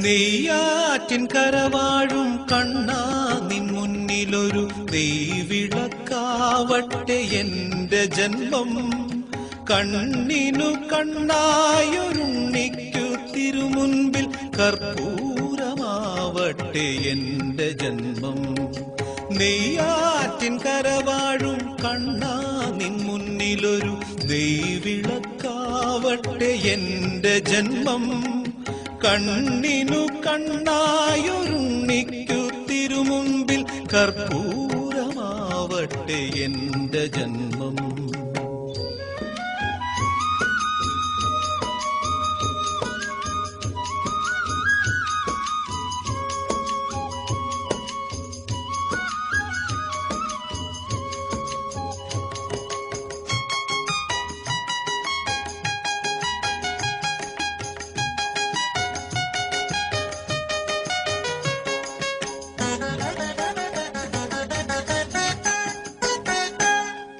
നെയ്യാറ്റിൻ കരവാഴും കണ്ണാ നിൻ മുന്നിലൊരു നെയ്വിളക്കാവട്ടെ എന്റെ ജന്മം. കണ്ണിനു കണ്ണായൊരുണ്ണിക്കു തിരുമുൻപിൽ കർപ്പൂരമാവട്ടെ എന്റെ ജന്മം. നെയ്യാറ്റിൻ കരവാഴും കണ്ണാ നിൻ മുന്നിലൊരു നെയ്വിളക്കാവട്ടെ എന്റെ ജന്മം. കണ്ണിനു കണ്ണായൊരുണ്ണിക്കു തിരുമുൻപിൽ കർപ്പൂരമാവട്ടെ എന്റെ ജന്മം.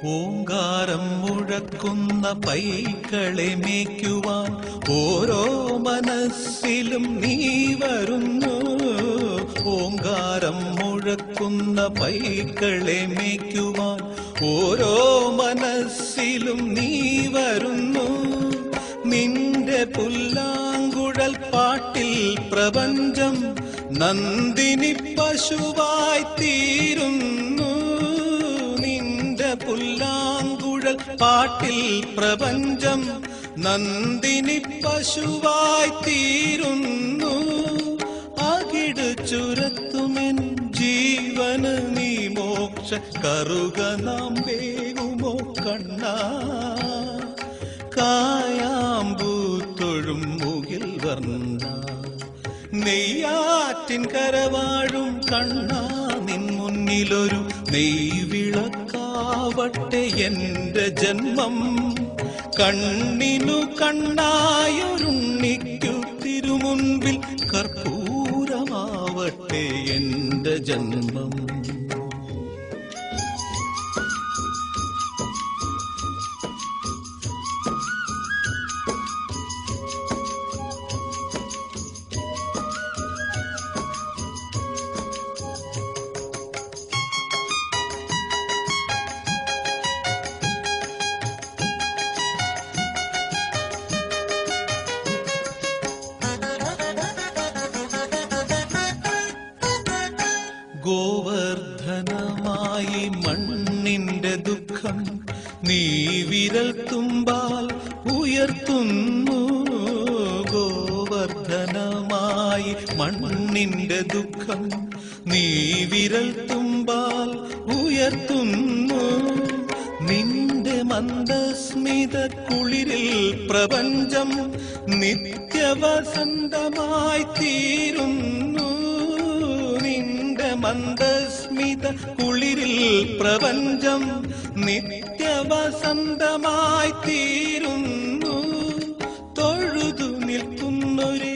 ഓങ്കാരം മുഴക്കുന്ന പൈക്കളെ മേയ്ക്കുവാൻ ഓരോ മനസ്സിലും നീ വരുന്നു. ഓങ്കാരം മുഴക്കുന്ന പൈക്കളെ മേയ്ക്കുവാൻ ഓരോ മനസ്സിലും നീ വരുന്നു. നിന്റെ പുല്ലാങ്കുഴൽ പാട്ടിൽ പ്രപഞ്ചം നന്ദിനി പശുവായി തീരുന്നു. പുല്ലാങ്കുഴൽ പാട്ടിൽ പ്രപഞ്ചം നന്ദിനി പശുവായി തീരുന്നു. അകിട് ചുരത്തുമെൻ ജീവന് നീ മോക്ഷ കറുക നാം വേകുമോ കണ്ണാ. കായാമ്പൂത്തൊഴും മുകിൽ വർണ്ണ നെയ്യാറ്റിൻ കരവാഴും കണ്ണാ നിൻ മുന്നിലൊരു നെയ്വിളക്കാവട്ടെ എന്റെ ജന്മം. കണ്ണിനു കണ്ണായൊരുണ്ണിക്കു തിരുമുൻപിൽ കർപ്പൂരമാവട്ടെ എന്റെ ജന്മം. ഗോവർദ്ധനമായി മണ്ണിന്റെ ദുഃഖം നീ വിരൽ തുമ്പാൽ ഉയർത്തുന്നു. ഗോവർദ്ധനമായി മണ്ണിന്റെ ദുഃഖം നീ വിരൽ തുമ്പാൽ ഉയർത്തുന്നു. നിന്റെ മന്ദസ്മിത കുളിരിൽ പ്രപഞ്ചം നിത്യവസന്തമായി തീരുന്നു. മന്ദസ്മിത കുളിരിൽ പ്രപഞ്ചം നിത്യവസന്തമായി തീരുന്നു. തൊഴുതു നിൽക്കുന്നൊരു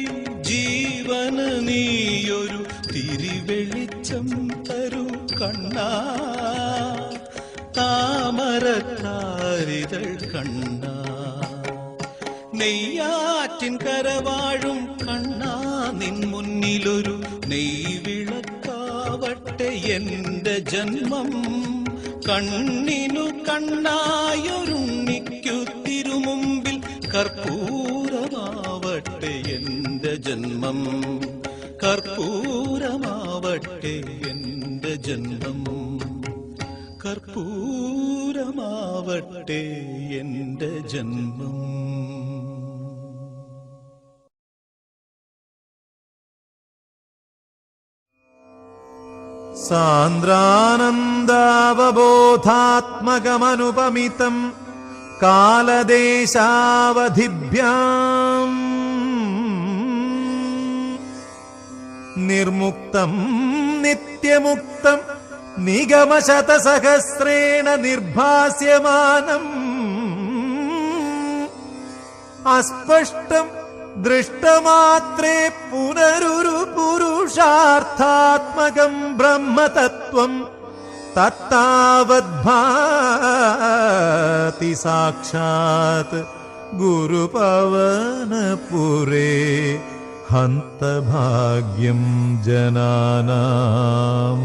ജീവന് നീയൊരു തിരിവെളിച്ചം തരൂ കണ്ണാ. താമരത്താരിതൾ കണ്ണാ നെയ്യാറ്റിൻ കരവാഴും കണ്ണാ നിൻ മുന്നിലൊരു നെയ്വിളക്കാവട്ടെ എന്റെ ജന്മം. കണ്ണിനു കണ്ണായൊരുണ്ണിക്കു തിരുമുമ്പിൽ കർപ്പൂരമാവട്ടെ എന്റെ ജന്മം. കർപ്പൂരമാവട്ടെ എന്റെ ജന്മം. കർപ്പൂരമാവട്ടെ എന്റെ ജന്മം. സാന്ദ്രാനന്ദാവബോധാത്മകമനുപമിതം കാലദേശാവധിഭ്യാം നിർമുക്തം നിത്യമുക്തം നിഗമശതസഹസ്രേണ നിർഭാസ്യമാനം അസ്പഷ്ടം ദൃഷ്ടമാത്രേ പുനരുരു പുരുഷാർത്ഥാത്മകം ബ്രഹ്മതത്വം തത്താവദ്ഭാതി സാക്ഷാത് ഗുരുപവനപുരേ ഹന്തഭാഗ്യം ജനാനാം.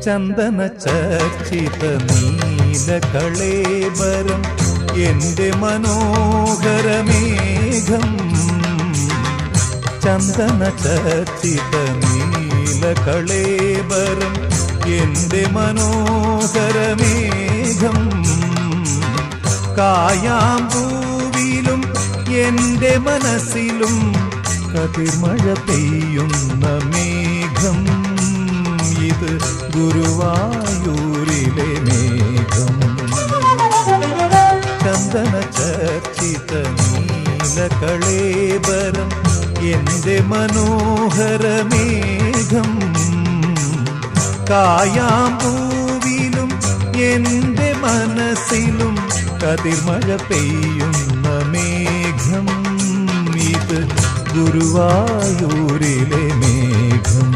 ചന്ദന ചർച്ചിത നീലകളേബരം എന്റെ മനോഹരമേഘം. ചന്ദന ചർച്ചിത നീലകളേബരം എന്റെ മനോഹരമേഘം. കായാമ്പൂവിലും എന്റെ മനസ്സിലും കതിർമഴ പെയ്യുന്ന മേഘം. ഇത് ഗുരുവായൂരിലെ മേഘം. ചന്ദന ചർച്ചിത നീലകളേബരം എന്റെ മനോഹരമേഘം. കായാമ്പൂവിലും എന്റെ മനസ്സിലും കതിർമഴ പെയ്യുന്ന മേഘം. ഇത് ഗുരുവായൂരിലെ മേഘം.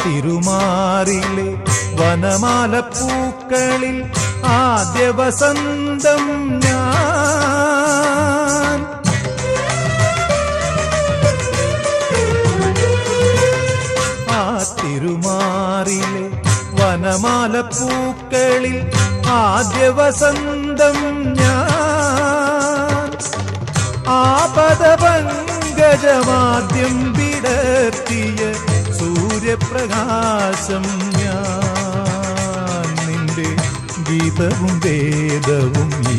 തിരുമാറിലെ വനമാലപ്പൂക്കളിൽ ആദ്യ വസന്തം ഞാൻ. ആ തിരുമാറിലെ വനമാലപ്പൂക്കളിൽ ആദ്യ വസന്തം ഞാൻ. ആപദപങ്കജമാദ്യം വിടർത്തിയ സൂര്യപ്രകാശം ഞാൻ. നിന്റെ ഗീതവും വേദവും ഈ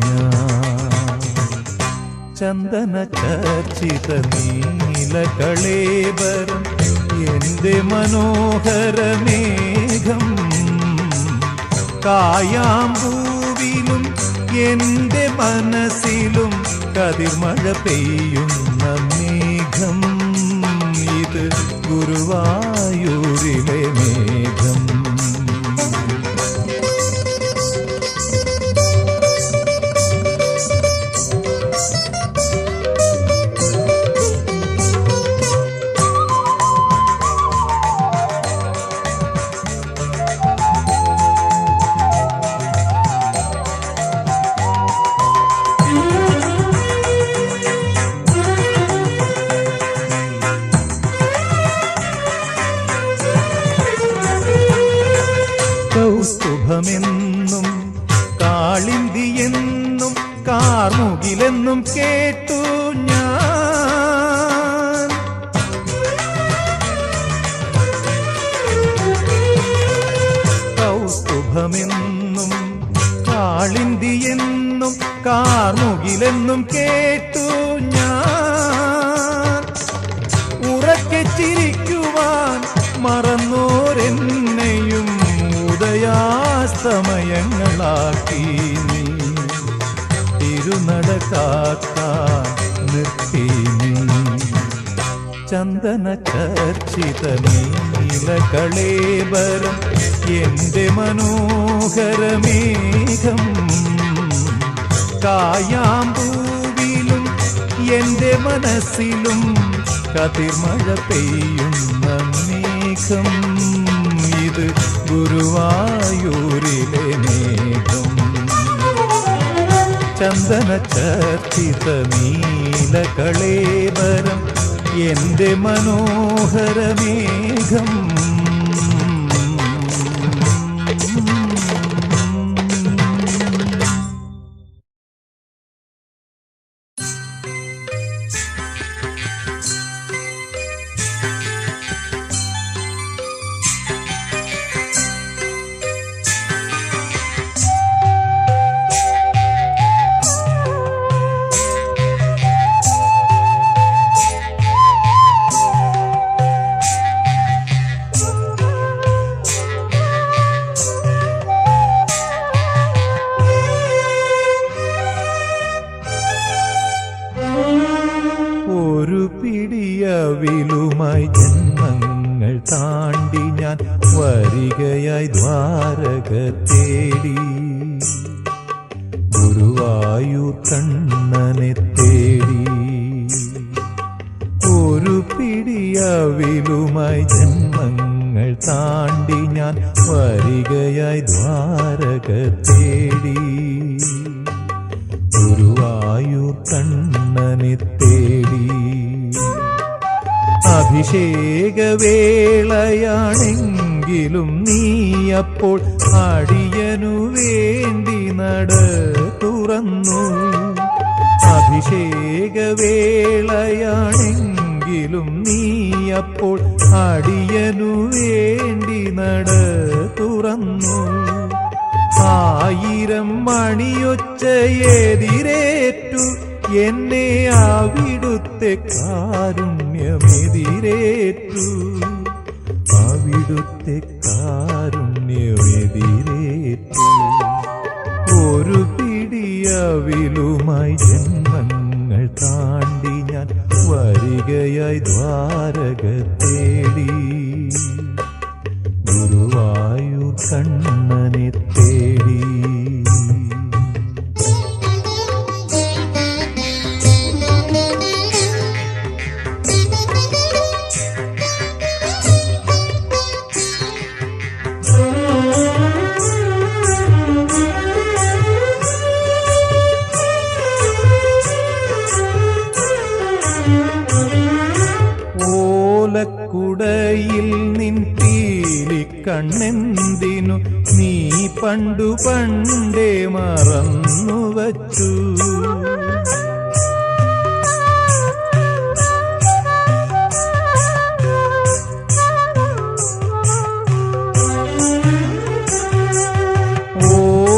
ഞാൻ. ചന്ദന ചർച്ചിത നീലകളേബരം എന്റെ മനോഹരമേഘം. കായാമ്പൂവിലും എന്റെ മനസ്സിലും കതിർമഴ പെയ്യുന്ന മേഘം. ഇത് ഗുരുവായൂരിലെ മേഘം. കൗസ്തുഭമെന്നും കാളിന്തിയെന്നും കാർമുകിലെന്നും കേട്ടു ഞാൻ. കൗസ്തുഭമെന്നും കാളിന്തിയെന്നും കാർമുകിലെന്നും കേട്ടു ഞാൻ. ഉറക്കെ ചിരിക്കുവാൻ മറന്നോരെന്നെയും ഉദയാസ്തമയങ്ങളാക്കി നീ. തിരുനട കാക്കാൻ നിർത്തി നീ. ചന്ദന ചർച്ചിത നീലകളേബരം എന്റെ മനോഹരമേഘം. കായാമ്പൂവിലും എന്റെ മനസ്സിലും കതിർമഴ പെയ്യുന്ന മേഘം. ഇത് ഗുരുവായൂരിലെ മേഘം. ചന്ദന ചർച്ചിത നീലകളേബരം എന്റെ മനോഹരമേഘം. അവിലുമായി ജന്മങ്ങൾ താണ്ടി ഞാൻ വരികയായി ദ്വാരക തേടി ഗുരുവായൂർ കണ്ണനെ തേടി ഒരു പിടി അവിലുമായി ജന്മങ്ങൾ താണ്ടി ഞാൻ വരികയായി ദ്വാരക തേടി ഗുരുവായൂർ കണ്ണനെ തേടി അഭിഷേകവേളയാണെങ്കിലും നീ അപ്പോൾ അടിയനു വേണ്ടി നട തുറന്നു അഭിഷേകവേളയാണെങ്കിലും നീ അപ്പോൾ അടിയനു വേണ്ടി നട തുറന്നു 1000 മണിയൊച്ചയെതിരേറ്റു എന്നെ അവിടുത്തെ കാരുണ്യമെതിരേറ്റു അവിടുത്തെ കാരുണ്യമെതിരേറ്റു ഒരു പിടി അവിലുമായി ജന്മങ്ങൾ താണ്ടി ഞാൻ വരികയായി ദ്വാരക തേടി ഗുരുവായൂർ കണ്ണനെ തേടി ഓലക്കുടയിൽ നിൻ പീലിക്കണ്ണെന്തിനു നീ പണ്ടു പണ്ടേ മറന്നുവച്ചു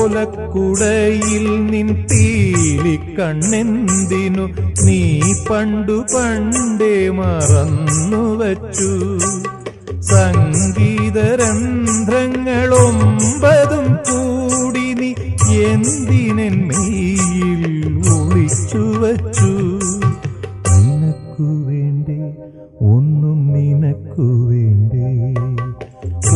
ഓലക്കുടയിൽ നിൻ പീലിക്കണ്ണെന്തിനു നീ പണ്ടു പണ്ടേ മറന്നുവച്ചു സംഗീതരന്ധ്രങ്ങളൊമ്പതും കൂടി നീ എന്തിനെൻ മെയ്യിൽ ഒളിച്ചുവച്ചു നിനക്കു വേണ്ടേ ഒന്നും നിനക്കു വേണ്ടേ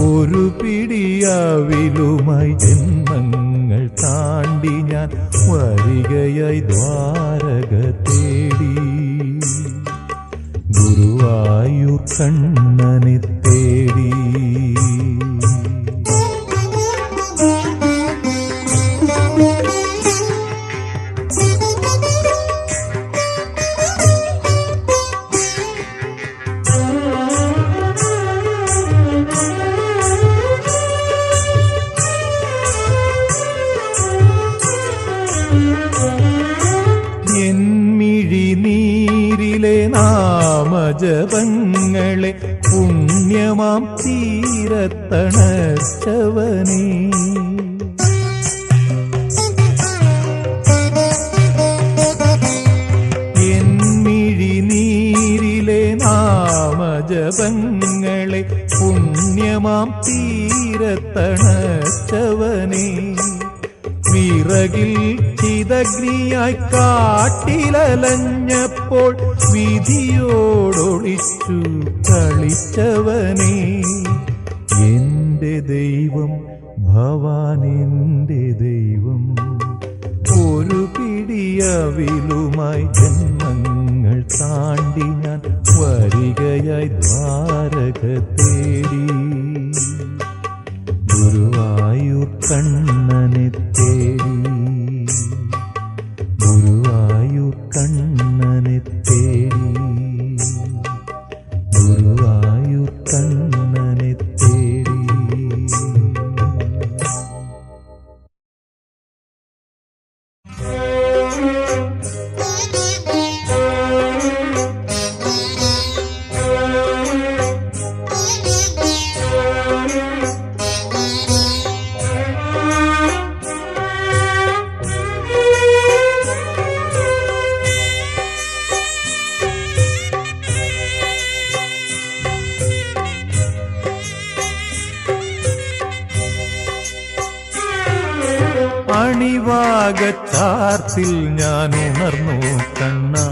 ഒരു പിടിയാവിലുമായി ജന്മങ്ങൾ താണ്ടി ഞാൻ വരികയായി ദ്വാരക തേടി ഗുരുവായൂർ കണ്ണനെ തേടി നീരിലെ നാമജപങ്ങളെ പുണ്യമാം തീരത്തണച്ചവനേ നീരിലെ നാമജപങ്ങളെ പുണ്യമാം തീരത്തണച്ചവനേ വിറകിൽ ചിതഗ്നിയായി കാട്ടിലലഞ്ഞപ്പോൾ വിധിയോടൊളിച്ചു കളിച്ചവനേ എന്റെ ദൈവം ഭവാനെന്റെ ദൈവം ഒരു പിടിയവിലുമായി ജന്മങ്ങൾ താണ്ടി ഞാൻ വരികയായി ദ്വാരക തേടി ഗുരുവായൂർ കണ്ണനെ തേടി ഗുരുവായൂർ കണ്ണനെ തേടി ഗുരുവായൂർ കണ്ണനെ തേടി അണിവാകച്ചാർത്തിൽ ഞാൻ ഉണർന്നു കണ്ണാ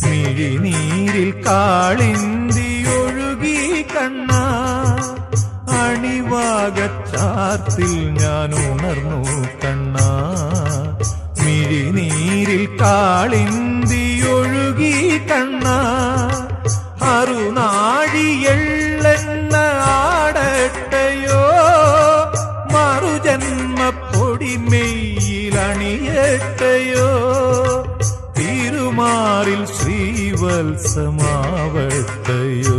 മിഴി മിഴിനീരിൽ കാളിന്തിയൊഴുകി കണ്ണ അണിവാകച്ചാർത്തിൽ ഞാൻ ഉണർന്നു കണ്ണ മിഴിനീരിൽ കാളിന്തിയൊഴുകി കണ്ണ അറുനാഴിയെള്ളെണ്ണ ആടട്ടയോ മറുജന്മപ്പൊടിമെയ്യിലണിയട്ടയോ തിരുമാറിൽ ശ്രീവത്സമാവട്ടയോ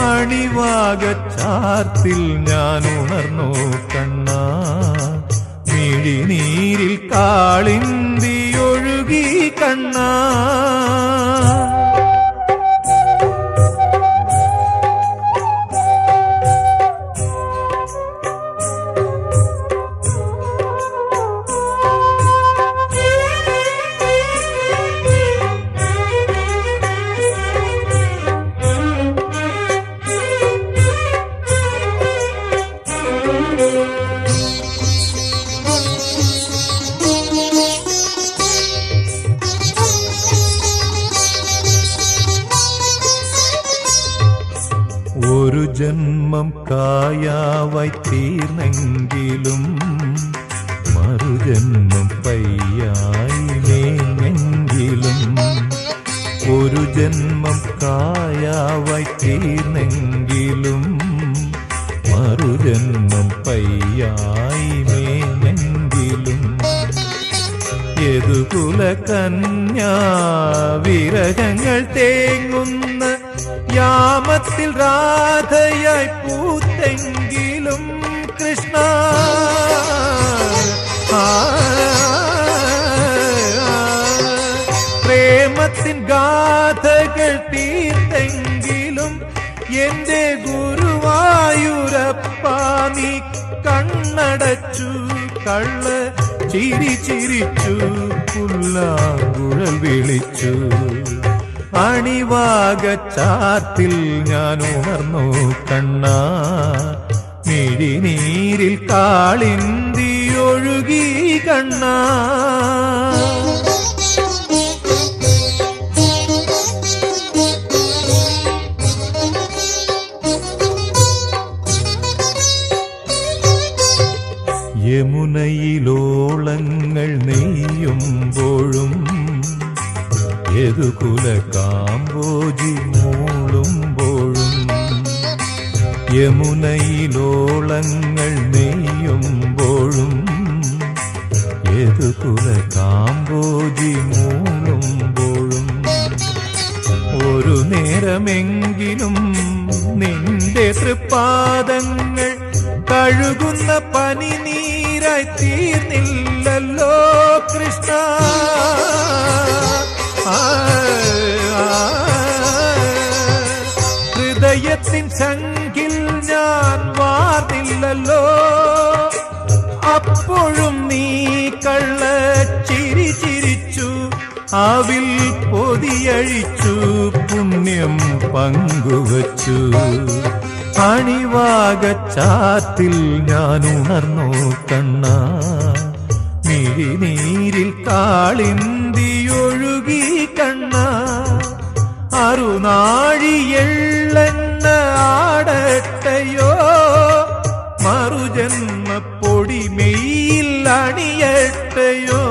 അണിവാകച്ചാർത്തിൽ ഞാൻ ഉണർന്നു കണ്ണ മിഴിനീരിൽ കാളിന്തിയൊഴുകി കണ്ണ ഒരു ജന്മം കായാവായി തീർന്നെങ്കിലും മറുജന്മം പയ്യായി മേഞ്ഞെങ്കിലും ഒരു ജന്മം കായാവായി തീർന്നെങ്കിലും മറുജന്മം പയ്യായി മേഞ്ഞെങ്കിലും യദുകുല കന്യാ വിരഹങ്ങൾ തേങ്ങുന്ന യാമത്തിൽ രാധയായി പൂത്തെങ്കിലും കൃഷ്ണ പ്രേമത്തിൻ ഗാഥകൾ തീർത്തെങ്കിലും എന്റെ ഗുരുവായൂരപ്പ നീ കണ്ണടച്ചു കള്ള ചിരി ചിരിച്ചു പുല്ലാങ്കുഴൽ വിളിച്ചു അണിവാകച്ചാർത്തിൽ ഞാൻ ഉണർന്നു കണ്ണ മിഴിനീരിൽ കാളിന്തിയൊഴുകി കണ്ണ യമുനയിലോളങ്ങൾ നെയ്യുമ്പോഴും യദുകുല കാമ്പോജി മൂളുമ്പോഴും യമുനയിലോളങ്ങൾ നെയ്യുമ്പോഴും യദുകുല കാമ്പോജി മൂളുമ്പോഴും ഒരു നേരമെങ്കിലും നിന്റെ തൃപ്പാദങ്ങൾ കഴുകുന്ന പനിനീരായി തീർന്നില്ലല്ലോ കൃഷ്ണ ഹൃദയത്തിൻ സംഖിൽ ഞാൻ വാർന്നില്ലല്ലോ അപ്പോഴും നീ കള്ള ചിരി ചിരിച്ചു അവിൽ പൊതിയഴിച്ചു പുണ്യം പങ്കുവച്ചു അണിവാകച്ചാത്തിൽ ഞാൻ ഉണർന്നു കണ്ണ മിഴിനീരിൽ കാളിന്തിയൊഴുകി കണ്ണ അറുനാഴിയെള്ളെണ്ണ ആടട്ടയോ മറുജന്മപ്പൊടിമെയ്യിൽ അണിയട്ടയോ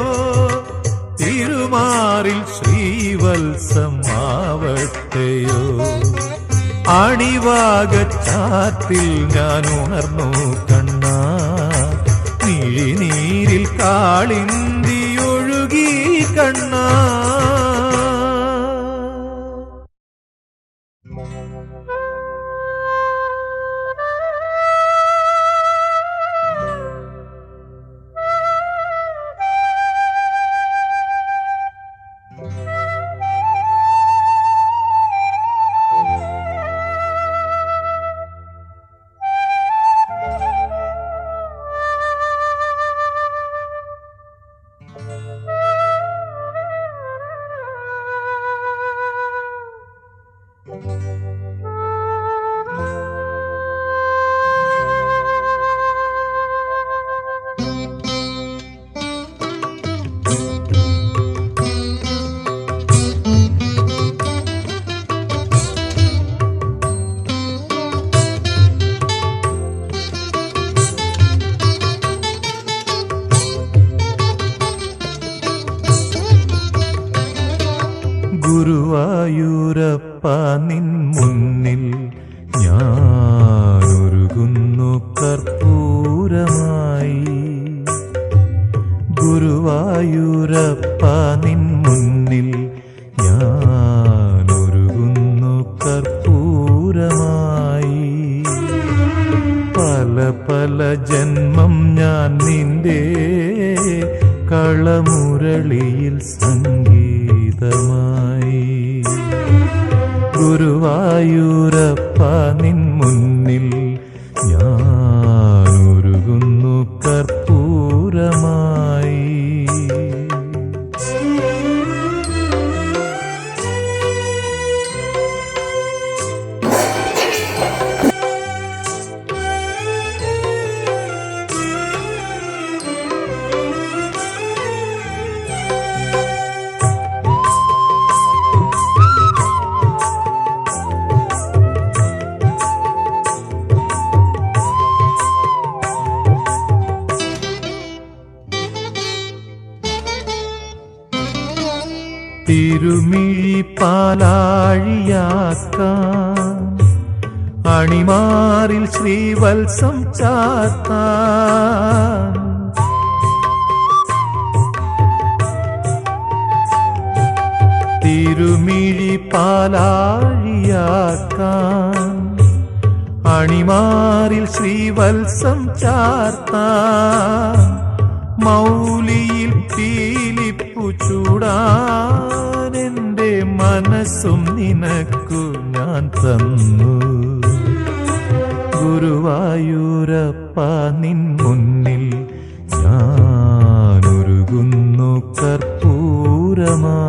തിരുമാറിൽ ശ്രീവത്സമാവട്ടയോ അണിവാകച്ചാത്തിൽ ഞാൻ ഉണർന്നു കണ്ണ മിഴിനീരിൽ കാളിന്തിയൊഴുകി കണ്ണ ഗുരുവായൂരപ്പ നിൻ മുന്നിൽ ഞാനൊരുകുന്നു കർപ്പൂരമായി. ഗുരുവായൂരപ്പ നിൻ മുന്നിൽ ഞാനൊരുകുന്നു കർപ്പൂരമായി. പല പല ജന്മം ഞാൻ നിന്റെ കളമുരളിയിൽ സംഗീതമായി. ഗുരുവായൂരപ്പ നിൻ മുന്നിൽ ഞാനൊരുകുന്നു കർപ്പൂരമായി. തിരുമിഴി പാലാഴിയാക്കാൻ അണിമാറിൽ ശ്രീവത്സം ചാർത്താൻ. തിരുമിഴി പാലാഴിയാക്കാൻ അണിമാറിൽ ശ്രീവത്സം ചാർത്താൻ. മൗലിയിൽ പീലിപ്പു ചൂടാൻ എൻ്റെ മനസ്സും നിനക്കു ഞാൻ തന്നു. ഗുരുവായൂരപ്പ നിൻ മുന്നിൽ ഞാനൊരുകുന്നു കർപ്പൂരമായി.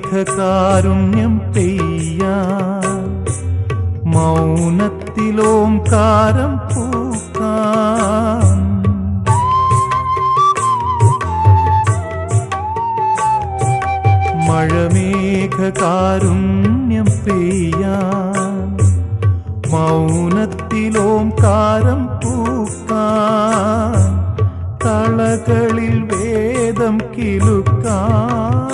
മഴമേഘകാരുണ്യം പെയ്യാൻ മൗനത്തിലോംകാരം പൂക്കാൻ. മഴമേഘകാരുണ്യം പെയ്യാൻ മൗനത്തിലോംകാരം പൂക്കാൻ. കളകളിൽ വേദം കിലുക്കാൻ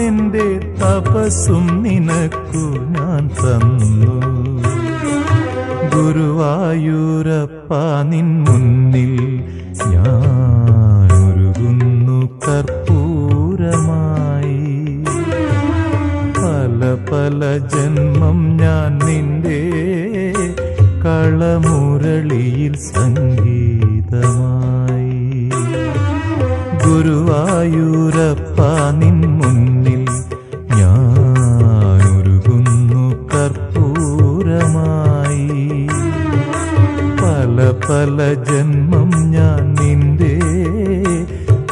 എൻ്റെ തപസ്സും നിനക്കു ഞാൻ തന്നു. ഗുരുവായൂരപ്പ നിൻ മുന്നിൽ ഞാനൊരുകുന്നു കർപ്പൂരമായി. പല പല ജന്മം ഞാൻ നിന്റെ കളമുരളിയിൽ സംഗീതമായി. ഗുരുവായൂരപ്പ നിൻ മുന്നിൽ ഞാനൊരുകുന്നു കർപ്പൂരമായി. പല പല ജന്മം ഞാൻ നിന്റെ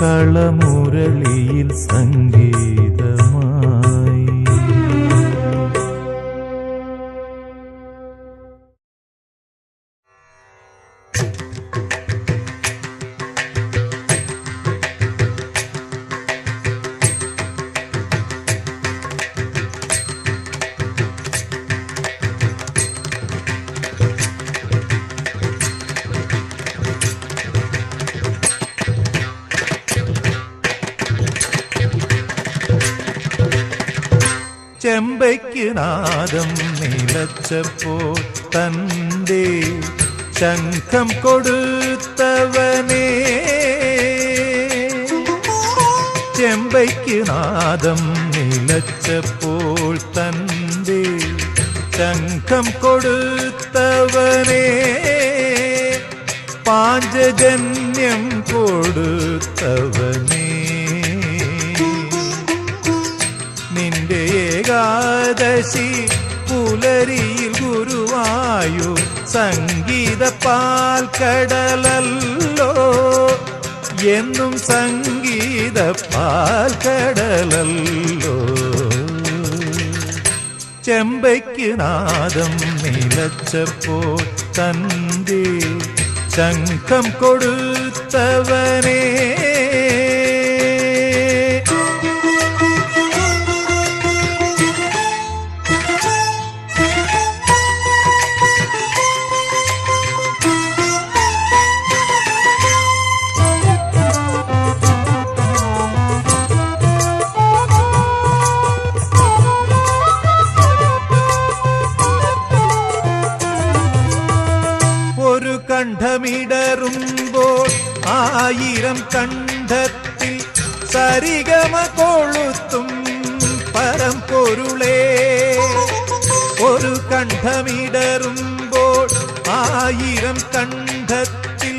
കളമുരളിയിൽ സംഗീതമായി. ചെമ്പയ്ക്ക് നാദം നിലച്ചപ്പോൾ തന്റെ ശംഖം കൊടുത്തവനേ. ചെമ്പയ്ക്ക് നാദം നിലച്ചപ്പോൾ തന്റെ ശംഖം കൊടുത്തവനേ. പാഞ്ചജന്യം കൊടുത്തവനേ. നിന്റെ ഏകാദശി പുലരിയിൽ ഗുരുവായൂർ സംഗീത പാൽക്കടലല്ലോ. എന്നും സംഗീത പാൽക്കടലല്ലോ. ചെമ്പയ്ക്ക് നാദം നിലച്ചപ്പോൾ തന്റെ ശംഖം കൊടുത്തവനേ, കണ്ഠമിടറുമ്പോൾ 1000 കണ്ഠത്തിൽ സരിഗമ കൊളുത്തും പരമ്പൊരുളേ. ഒരു കണ്ഠമിടറുമ്പോൾ 1000 കണ്ഠത്തിൽ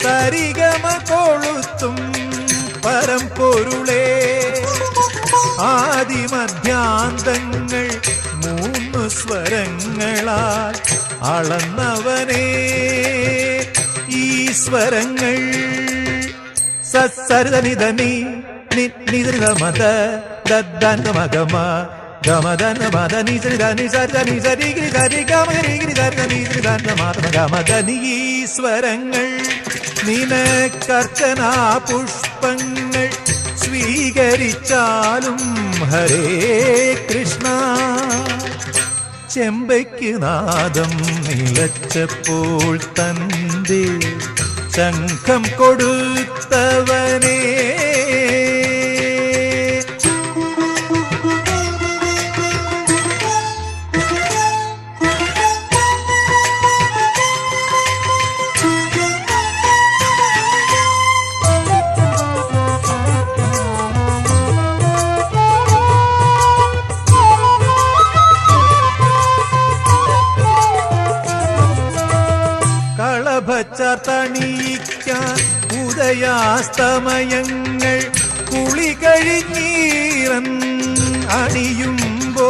സരിഗമ കൊളുത്തും പരമ്പൊരുളേ. ആദിമധ്യാന്തങ്ങൾ 3 സ്വരങ്ങളാൽ അളന്നവനേ. ഈശ്വരങ്ങൾ സസരിതനി നിതമത ദദ്ദമഗമ ഗമദന മദനി സരിതനി സരിതനി സരിഗിരി സരി ഗമഗിരി സരിതനി സരിതമഗമദനി. ഈശ്വരങ്ങൾ നിനക്കർച്ചനാ പുഷ്പങ്ങൾ സ്വീകരിച്ചാലും ഹരേ കൃഷ്ണ. ചെമ്പയ്ക്ക് നാദം നിലച്ചപ്പോൾ തന്റെ ശംഖം കൊടുത്തവനേ. തണിയിക്കാൻ ഉദയാസ്തമയങ്ങൾ കുളി കഴിഞ്ഞീറൻ അണിയുമ്പോ.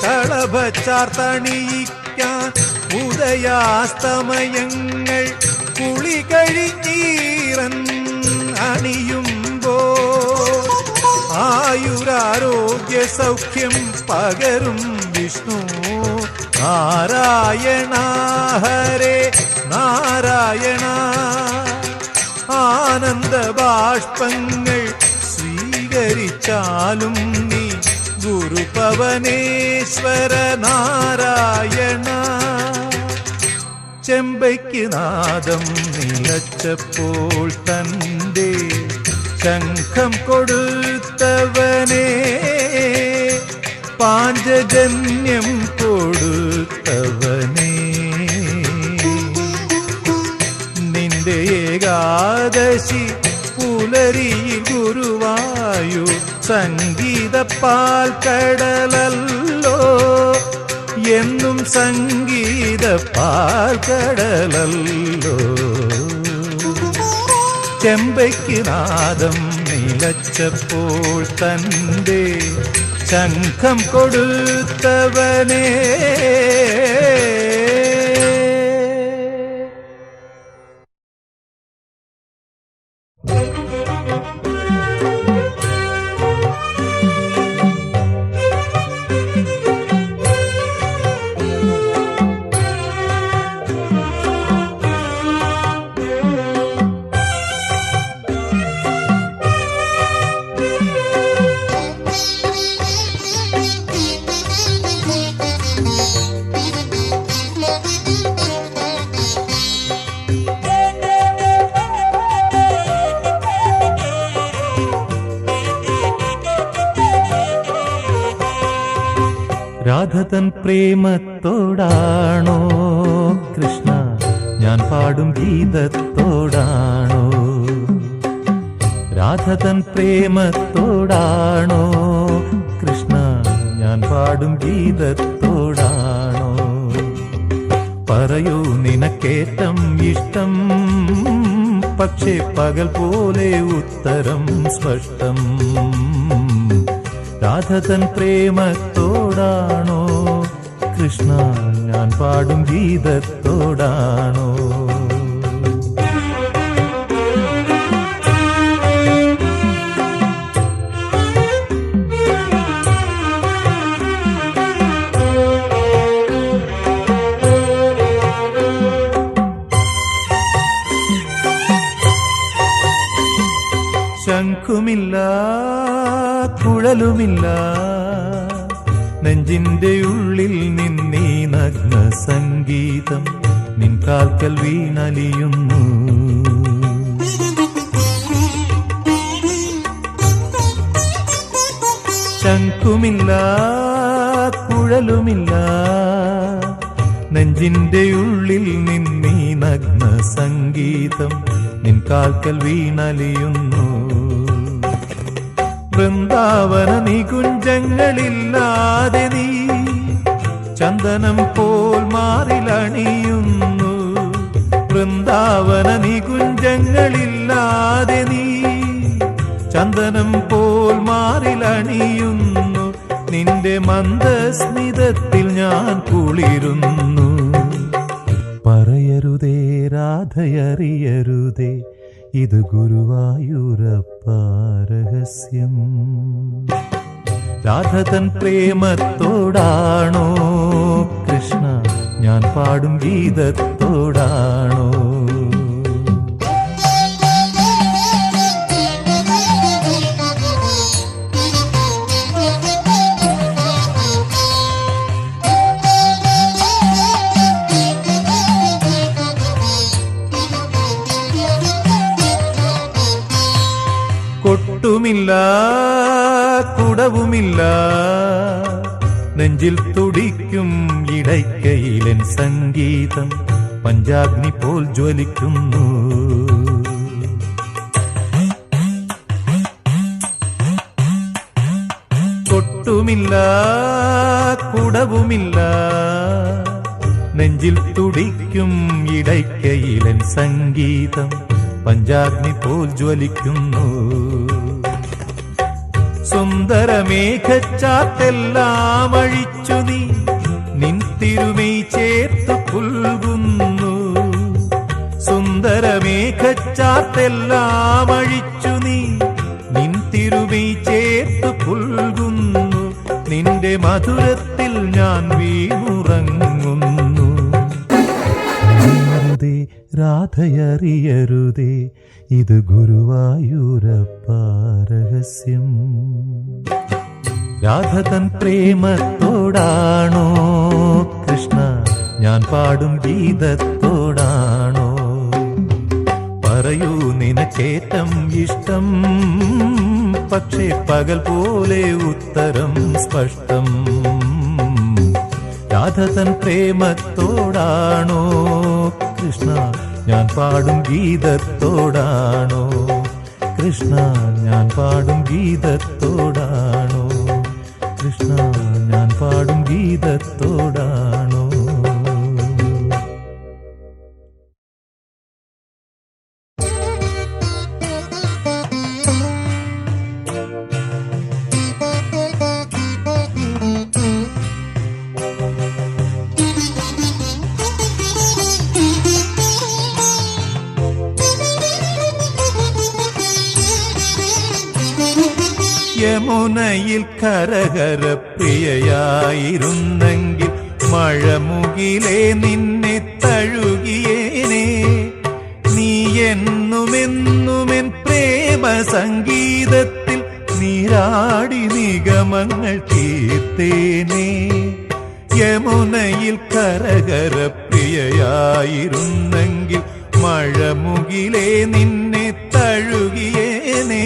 കളഭച്ചാർ തണിയിക്കാൻ ഉദയാസ്തമയങ്ങൾ കുളി കഴിഞ്ഞീറൻ അണിയുമ്പോ. ആയുരാരോഗ്യ സൗഖ്യം പകരും വിഷ്ണു നാരായണ ഹരേ നാരായണ. ആനന്ദ ബാഷ്പങ്ങൾ സ്വീകരിച്ചാലും നീ ഗുരുപവനേശ്വര നാരായണ. ചെമ്പയ്ക്ക് നാദം നിലച്ചപ്പോൾ തന്റെ ശംഖം കൊടുത്തവനേ. പാഞ്ചജന്യം കൊടുത്തവനേ. നിന്റെ ഏകാദശി പുലരിയിൽ ഗുരുവായു സംഗീത പാൽക്കടലല്ലോ. എന്നും സംഗീത പാൽക്കടലല്ലോ. ചെമ്പയ്ക്ക് നാദം നിലച്ചപ്പോൾ തന്റെ ശംഖം കൊടുത്തവനേ. രാധതൻ പ്രേമത്തോടാണോ കൃഷ്ണ ഞാൻ പാടും ഗീതത്തോടാണോ? രാധതൻ പ്രേമത്തോടാണോ കൃഷ്ണ ഞാൻ പാടും ഗീതത്തോടാണോ? പറയൂ നിനക്കേറ്റം ഇഷ്ടം, പക്ഷേ പകൽ പോലെ ഉത്തരം സ്പഷ്ടം. രാധതൻ പ്രേമത്തോടാണോ കൃഷ്ണ ഞാൻ പാടും ഗീതത്തോടാണോ? ശംഖുമില്ല കുഴലുമില്ല നെഞ്ചിന്റെ ഉള്ളിൽ നിന്നീ നഗ്ന സംഗീതം നിൻ കാൽക്കൽ വീണലിയുന്നു. ശംഖുമില്ല കുഴലുമില്ല നെഞ്ചിന്റെ ഉള്ളിൽ നിന്നീ നഗ്ന സംഗീതം നിൻ കാൽക്കൽ വീണലിയുന്നു. വൃന്ദാവന നികുഞ്ചങ്ങളില്ലാതെ നീ ചന്ദനം പോൽ മാറിലണിയുന്നു. വൃന്ദാവന നികുഞ്ചങ്ങളില്ലാതെ നീ ചന്ദനം പോൽ മാറിലണിയുന്നു. നിന്റെ മന്ദസ്മിതത്തിൽ ഞാൻ കുളിരുന്നു. പറയരുതേ രാധയറിയരുതേ ഇത് ഗുരുവായൂരപ്പ രഹസ്യം. രാധതൻ പ്രേമത്തോടാണോ കൃഷ്ണ ഞാൻ പാടും ഗീതത്തോടാണോ? കൊട്ടുമില്ല കുടവുമില്ല നെഞ്ചിൽ തുടിക്കും ഇടയ്ക്കയിലൻ സംഗീതം പഞ്ചാഗ്നി പോൽ ജ്വലിക്കുന്നു. കൊട്ടുമില്ല കുടവുമില്ല നെഞ്ചിൽ തുടിക്കും ഇടയ്ക്കയിലൻ സംഗീതം പഞ്ചാഗ്നി പോൽ ജ്വലിക്കുന്നു. സുന്ദരമേഘച്ചാത്തെല്ലാം അഴിച്ചു നീ നിൻ തിരുമൈ ചേർത്തു പുൽകുന്നു. സുന്ദരമേഘച്ചാത്തെല്ലാം അഴിച്ചു നീ നിൻ തിരുമൈ ചേർത്തു പുൽകുന്നു. നിന്റെ മധുരത്തിൽ ഞാൻ വീണുറങ്ങുന്നു. രാധയറിയരുതേ ഇത് ഗുരുവായൂരപ്പ രഹസ്യം. രാധതൻ പ്രേമത്തോടാണോ കൃഷ്ണ ഞാൻ പാടും ഗീതത്തോടാണോ? പറയൂ നിനക്കേറ്റം ഇഷ്ടം പക്ഷേ പകൽ പോലെ ഉത്തരം സ്പഷ്ടം. രാധതൻ പ്രേമത്തോടാണോ കൃഷ്ണ ഞാൻ പാടും ഗീതത്തോടാണോ? കൃഷ്ണ ഞാൻ പാടും ഗീതത്തോടാണോ? കൃഷ്ണ ഞാൻ പാടും ഗീതത്തോടാണോ? യമുനയിൽ കരകര പ്രിയയായിരുന്നെങ്കിൽ മഴമുകിലേ നിന്നെ തഴുകിയേനെ. നീ എന്നുമെന്നുമെൻ പ്രേമ സംഗീതത്തിൽ നീരാടി നിഗമങ്ങൾ തീർത്തേനെ. യമുനയിൽ കരകര പ്രിയയായിരുന്നെങ്കിൽ മഴമുകിലേ നിന്നെ തഴുകിയേനെ.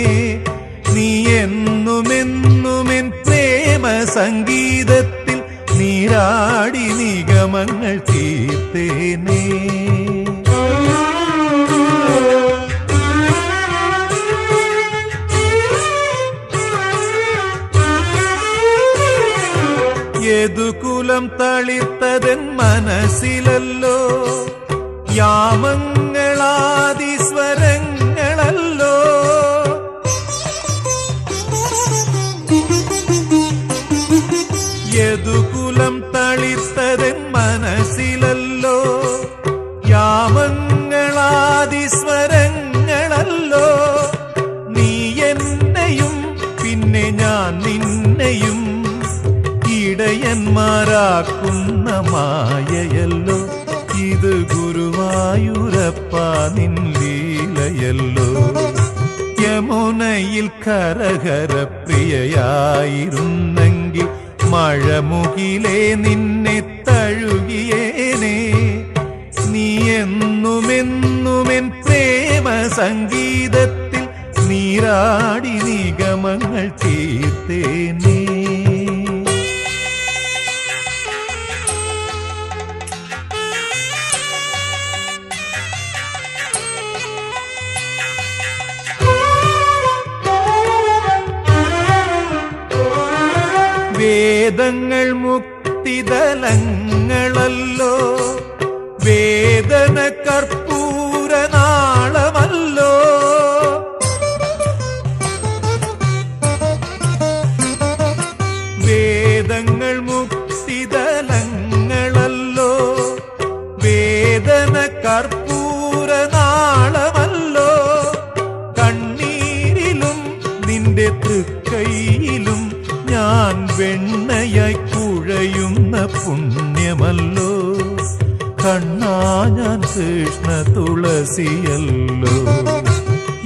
നീ എന്നുമെന്നുമെൻ പ്രേമ സംഗീതത്തിൽ നീരാടി നിഗമങ്ങൾ തീർത്തേനെ. യദുകുലം തളിർത്തതൻ മനസ്സിലല്ലോ യാമങ്ങളാദിസ്വരങ്ങളല്ലോ. യദുകുലം തളിർത്തതൻ മനസ്സിലല്ലോ യാമങ്ങളാദിസ്വരങ്ങളല്ലോ. നീ എന്നെയും പിന്നെ ഞാൻ നിന്നെയും ഇടയന്മാരാക്കുന്ന മായയല്ലോ. ഇത് ഗുരുവായൂരപ്പ നിൻ ലീലയല്ലോ. യമുനയിൽ കരകര പ്രിയയായിരുന്നെങ്കിൽ മഴമുകിലേ നിന്നെ തഴുകിയേനെ. നീ എന്നുമെന്നുമെൻ പ്രേമ സംഗീതത്തിൽ നീരാടി നിഗമങ്ങൾ തീർത്തേനേ. വേദങ്ങൾ മുക്തിദലങ്ങളല്ലോ, വേദന കർപ്പൂരനാളമല്ലോ. വേദങ്ങൾ മുക്തിദലങ്ങളല്ലോ, വേദന കർപ്പൂരനാളമല്ലോ. കണ്ണീരിലും നിന്റെ തൃക്കൈയിലും ഞാൻ വെണ്ണയായി കുഴയുന്ന പുണ്യമല്ലോ. കണ്ണാ ഞാൻ കൃഷ്ണ തുളസിയല്ലോ.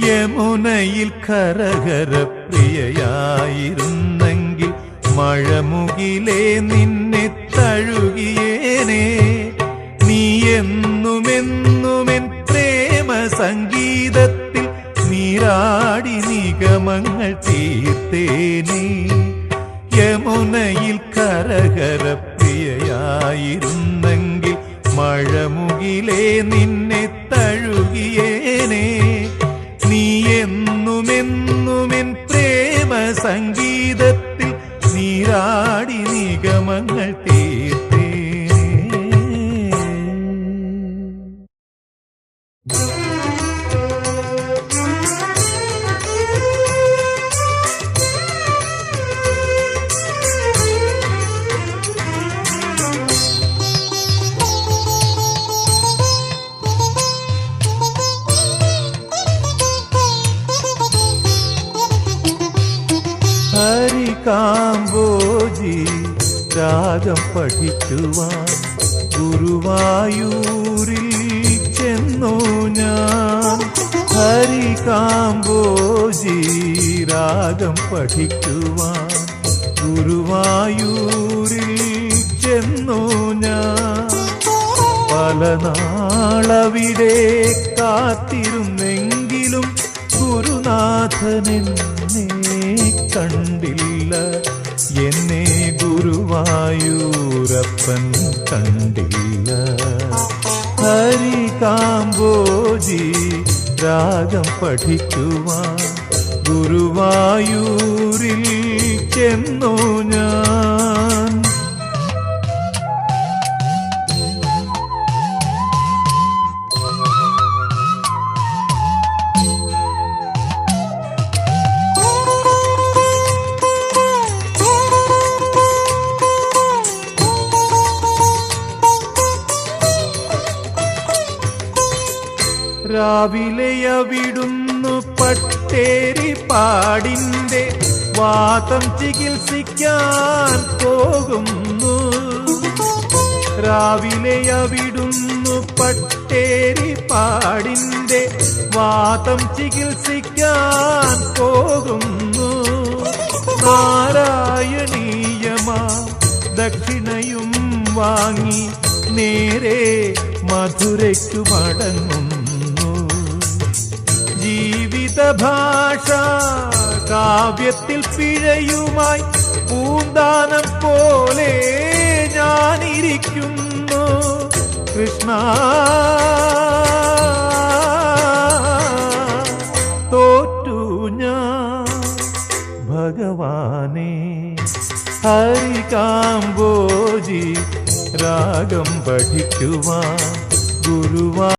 യമുനയിൽ കരകര പ്രിയയായിരുന്നെങ്കിൽ മഴമുകിലേ നിന്നെ തഴുകിയേനെ. നീ എന്നുമെന്നുമെൻ പ്രേമ സംഗീതത്തിൽ നീരാടി നിഗമങ്ങൾ തീർത്തേനേ. യമുനയിൽ കരകര പ്രിയയായിരുന്നെങ്കിൽ മഴമുകിലേ നിന്നെ തഴുകിയേനെ. നീ എന്നുമെന്നുമെൻ പ്രേമ സംഗീതത്തിൽ നീരാടി നിഗമങ്ങൾ തീർത്തേനേ. ഹരികാംബോജി രാഗം പഠിക്കുവാൻ ഗുരുവായൂരിൽ ചെന്നു ഞാൻ. ഹരികാംബോജി രാഗം പഠിക്കുവാൻ ഗുരുവായൂരിൽ ചെന്നു ഞാൻ. പല നാളവിടെ കാത്തിരുന്നെങ്കിലും ഗുരുനാഥനെന്നെ കണ്ടില്ല. എന്നെ ഗുരുവായൂരപ്പൻ കണ്ടില്ല. ഹരികാംബോജി രാഗം പഠിക്കുവാൻ ഗുരുവായൂരിൽ ചെന്നു ഞാൻ. രാവിലെ അവിടുന്നു പട്ടേരിപ്പാടിന്റെ വാതം ചികിത്സിക്കാൻ പോകുന്നു. രാവിലെ അവിടുന്നു പട്ടേരിപ്പാടിന്റെ വാതം ചികിത്സിക്കാൻ പോകുന്നു. നാരായണീയമാ ദക്ഷിണയും വാങ്ങി നേരെ മധുരയ്ക്കു മടങ്ങുന്നു. ജീവിത ഭാഷ കാവ്യത്തിൽ പിഴയുമായി പൂന്താനം പോലെ ഞാനിരിക്കുന്നു. കൃഷ്ണ തോറ്റു ഞാൻ ഭഗവാനെ. ഹരികാംബോജി രാഗം പഠിക്കുവാൻ ഗുരുവാ